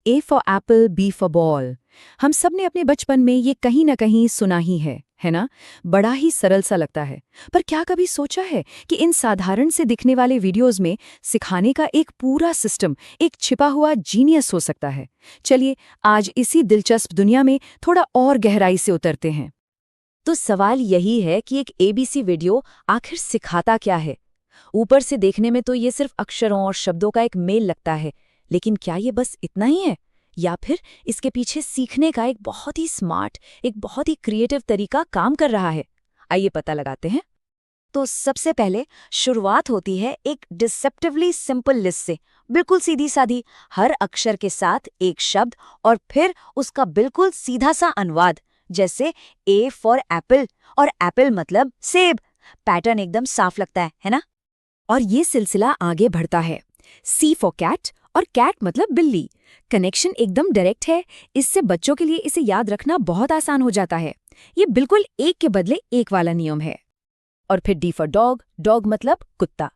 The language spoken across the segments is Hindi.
A for apple, B for ball. हम सब ने अपने बचपन में ये कहीं ना कहीं सुना ही है ना? बड़ा ही सरल सा लगता है। पर क्या कभी सोचा है कि इन साधारण से दिखने वाले वीडियोस में सिखाने का एक पूरा सिस्टम, एक छिपा हुआ जीनियस हो सकता है? चलिए आज इसी दिलचस्प दुनिया में थोड़ा और गहराई से उतरते हैं। तो सवाल यही है कि एक एबीसी वीडियो आखिर सिखाता क्या है। ऊपर से देखने में तो ये सिर्फ अक्षरों और शब्दों का एक मेल लगता है, लेकिन क्या ये बस इतना ही है, या फिर इसके पीछे सीखने का एक बहुत ही स्मार्ट, एक बहुत ही क्रिएटिव तरीका काम कर रहा है? आइए पता लगाते हैं। तो सबसे पहले शुरुआत होती है एक डिसेप्टिवली सिंपल लिस्ट से, बिल्कुल सीधी सादी, हर अक्षर के साथ एक शब्द और फिर उसका बिल्कुल सीधा सा अनुवाद, जैसे ए फॉर एप्पल और एप्पल मतलब सेब। पैटर्न एकदम साफ लगता है ना? और ये सिलसिला आगे बढ़ता है। सी फॉर कैट, और कैट मतलब बिल्ली। कनेक्शन एकदम डायरेक्ट है। इससे बच्चों के लिए इसे याद रखना बहुत आसान हो जाता है। ये बिल्कुल एक के बदले एक वाला नियम है। और फिर डी फॉर डॉग, डॉग मतलब कुत्ता।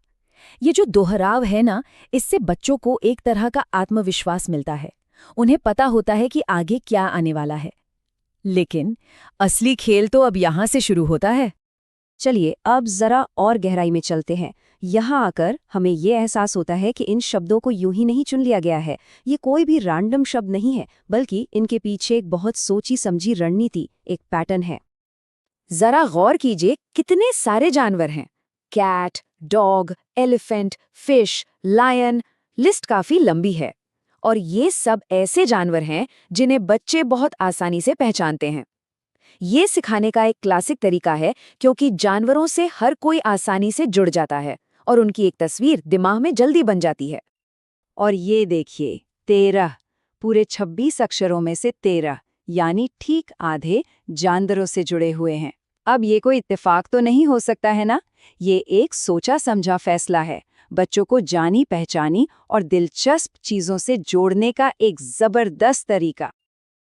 ये जो दोहराव है ना, इससे बच्चों को एक तरह का आत्मविश्वास मिलता है। उन्हें पता होता है कि आगे क्या आने वाला है। लेकिन असली खेल तो अब यहाँ से शुरू होता है। चलिए अब जरा और गहराई में चलते हैं। यहाँ आकर हमें ये एहसास होता है कि इन शब्दों को यूं ही नहीं चुन लिया गया है। ये कोई भी रैंडम शब्द नहीं है, बल्कि इनके पीछे एक बहुत सोची समझी रणनीति, एक पैटर्न है। जरा गौर कीजिए, कितने सारे जानवर हैं। Cat, dog, elephant, fish, lion, list काफी लंबी है। और ये सब ऐसे जानवर हैं जिन्हें बच्चे बहुत आसानी से पहचानते हैं। ये सिखाने का एक क्लासिक तरीका है, क्योंकि जानवरों से हर कोई आसानी से जुड़ जाता है और उनकी एक तस्वीर दिमाग में जल्दी बन जाती है। और ये देखिए, 13, पूरे 26 अक्षरों में से 13, यानी ठीक आधे जानवरों से जुड़े हुए हैं। अब ये कोई इत्तेफाक तो नहीं हो सकता है ना? ये एक सोचा समझा फैसला है, बच्चों को जानी पहचानी और दिलचस्प चीजों से जोड़ने का एक जबरदस्त तरीका।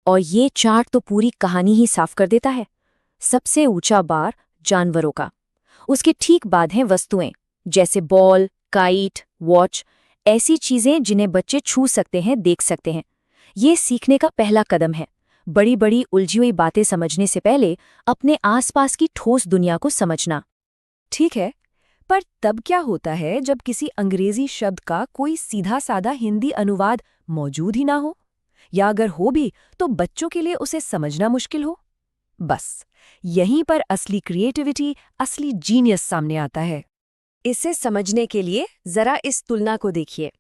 और ये चार्ट तो पूरी कहानी ही साफ कर देता है। सबसे ऊंचा बार जानवरों का, उसके ठीक बाद हैं वस्तुएं, जैसे बॉल, काइट, वॉच, ऐसी चीजें जिन्हें बच्चे छू सकते हैं, देख सकते हैं। ये सीखने का पहला कदम है। बड़ी बड़ी उलझी हुई बातें समझने से पहले अपने आसपास की ठोस दुनिया को समझना। ठीक है, पर तब क्या होता है जब किसी अंग्रेजी शब्द का कोई सीधा साधा हिंदी अनुवाद मौजूद ही ना हो, या अगर हो भी तो बच्चों के लिए उसे समझना मुश्किल हो? बस यहीं पर असली क्रिएटिविटी, असली जीनियस सामने आता है। इसे समझने के लिए जरा इस तुलना को देखिए।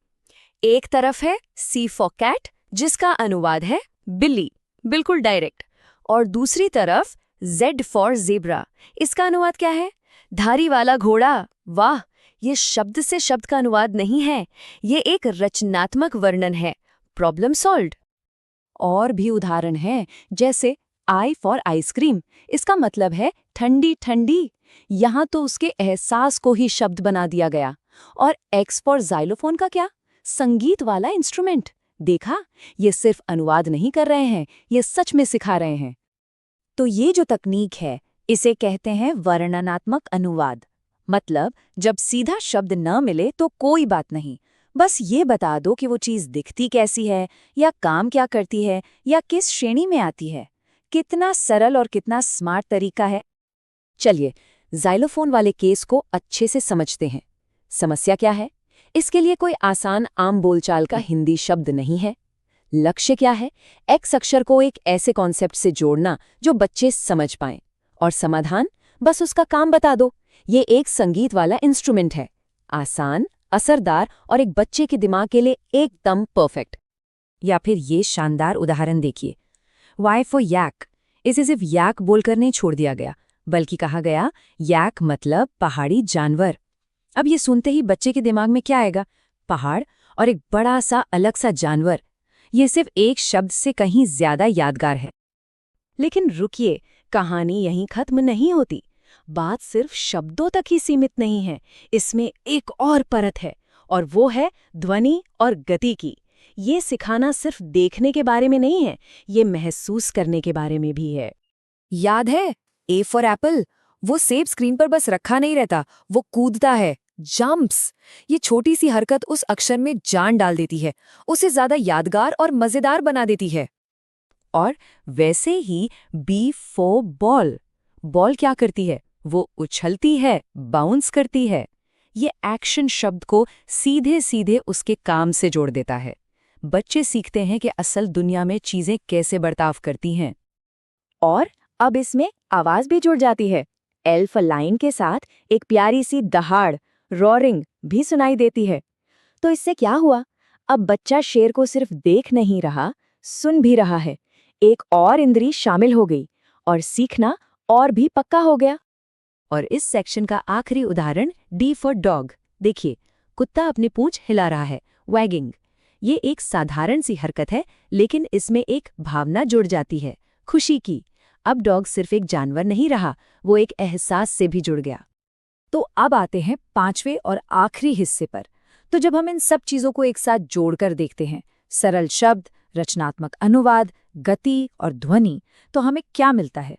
एक तरफ है सी फॉर कैट, जिसका अनुवाद है बिल्ली, बिल्कुल डायरेक्ट, और दूसरी तरफ जेड फॉर ज़ेब्रा। इसका अनुवाद क्या है? धारी वाला घोड़ा। वाह, ये शब्द से शब्द का अनुवाद नहीं है, ये एक रचनात्मक वर्णन है। Problem solved. और भी उदाहरण हैं, जैसे आई फॉर आइसक्रीम, इसका मतलब है ठंडी ठंडी। यहाँ तो उसके एहसास को ही शब्द बना दिया गया। और एक्स फॉर जाइलोफोन का क्या? संगीत वाला इंस्ट्रूमेंट। देखा, ये सिर्फ अनुवाद नहीं कर रहे हैं, ये सच में सिखा रहे हैं। तो ये जो तकनीक है, इसे कहते हैं वर्णनात्मक अनुवाद। मतलब जब सीधा शब्द न मिले तो कोई बात नहीं, बस ये बता दो कि वो चीज़ दिखती कैसी है, या काम क्या करती है, या किस श्रेणी में आती है। कितना सरल और कितना स्मार्ट तरीका है। चलिए जाइलोफोन वाले केस को अच्छे से समझते हैं। समस्या क्या है? इसके लिए कोई आसान आम बोलचाल का हिंदी शब्द नहीं है। लक्ष्य क्या है? एक्स अक्षर को एक ऐसे कॉन्सेप्ट से जोड़ना जो बच्चे समझ पाएं। और समाधान? बस उसका काम बता दो। ये एक संगीत वाला इंस्ट्रूमेंट है, आसान, असरदार और एक बच्चे के दिमाग के लिए एकदम परफेक्ट। या फिर ये शानदार उदाहरण देखिए, वाई फॉर याक। इसे सिर्फ याक बोलकर नहीं छोड़ दिया गया, बल्कि कहा गया याक मतलब पहाड़ी जानवर। अब ये सुनते ही बच्चे के दिमाग में क्या आएगा? पहाड़ और एक बड़ा सा अलग सा जानवर। ये सिर्फ एक शब्द से कहीं ज्यादा यादगार है। लेकिन रुकिए, कहानी यहीं खत्म नहीं होती। बात सिर्फ शब्दों तक ही सीमित नहीं है, इसमें एक और परत है, और वो है ध्वनि और गति की। ये सिखाना सिर्फ देखने के बारे में नहीं है, ये महसूस करने के बारे में भी है। याद है ए फॉर एप्पल? वो सेब स्क्रीन पर बस रखा नहीं रहता, वो कूदता है, जंप्स। ये छोटी सी हरकत उस अक्षर में जान डाल देती है, उसे ज्यादा यादगार और मजेदार बना देती है। और वैसे ही बी फॉर बॉल। बॉल क्या करती है? वो उछलती है, बाउंस करती है। ये एक्शन शब्द को सीधे सीधे उसके काम से जोड़ देता है। बच्चे सीखते हैं कि असल दुनिया में चीजें कैसे बर्ताव करती हैं। और अब इसमें आवाज भी जुड़ जाती है। एल्फ लाइन के साथ एक प्यारी सी दहाड़, रॉरिंग भी सुनाई देती है। तो इससे क्या हुआ? अब बच्चा शेर को सिर्फ देख नहीं रहा, सुन भी रहा है। एक और इंद्री शामिल हो गई और सीखना और भी पक्का हो गया। और इस सेक्शन का आखिरी उदाहरण डी फॉर डॉग। देखिए, कुत्ता अपनी पूंछ हिला रहा है, वैगिंग। ये एक साधारण सी हरकत है, लेकिन इसमें एक भावना जुड़ जाती है, खुशी की। अब डॉग सिर्फ एक जानवर नहीं रहा, वो एक एहसास से भी जुड़ गया। तो अब आते हैं 5वें और आखिरी हिस्से पर। तो जब हम इन सब चीजों को एक साथ जोड़कर देखते हैं, सरल शब्द, रचनात्मक अनुवाद, गति और ध्वनि, तो हमें क्या मिलता है?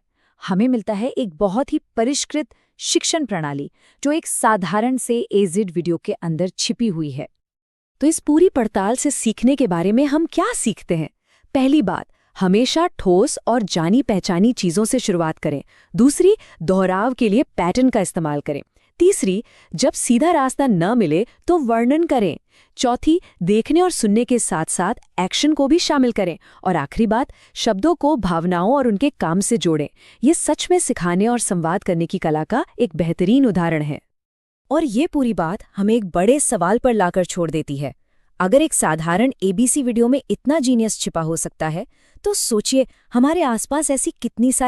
हमें मिलता है एक बहुत ही परिष्कृत शिक्षण प्रणाली, जो एक साधारण से एजिड वीडियो के अंदर छिपी हुई है। तो इस पूरी पड़ताल से सीखने के बारे में हम क्या सीखते हैं? पहली बात, हमेशा ठोस और जानी पहचानी चीजों से शुरुआत करें। दूसरी, दोहराव के लिए पैटर्न का इस्तेमाल करें। तीसरी, जब सीधा रास्ता न मिले तो वर्णन करें। चौथी, देखने और सुनने के साथ साथ एक्शन को भी शामिल करें। और आखिरी बात, शब्दों को भावनाओं और उनके काम से जोड़ें। ये सच में सिखाने और संवाद करने की कला का एक बेहतरीन उदाहरण है। और ये पूरी बात हमें एक बड़े सवाल पर लाकर छोड़ देती है। अगर एक साधारण एबीसी वीडियो में इतना जीनियस छिपा हो सकता है, तो सोचिए हमारे आसपास ऐसी कितनी सारी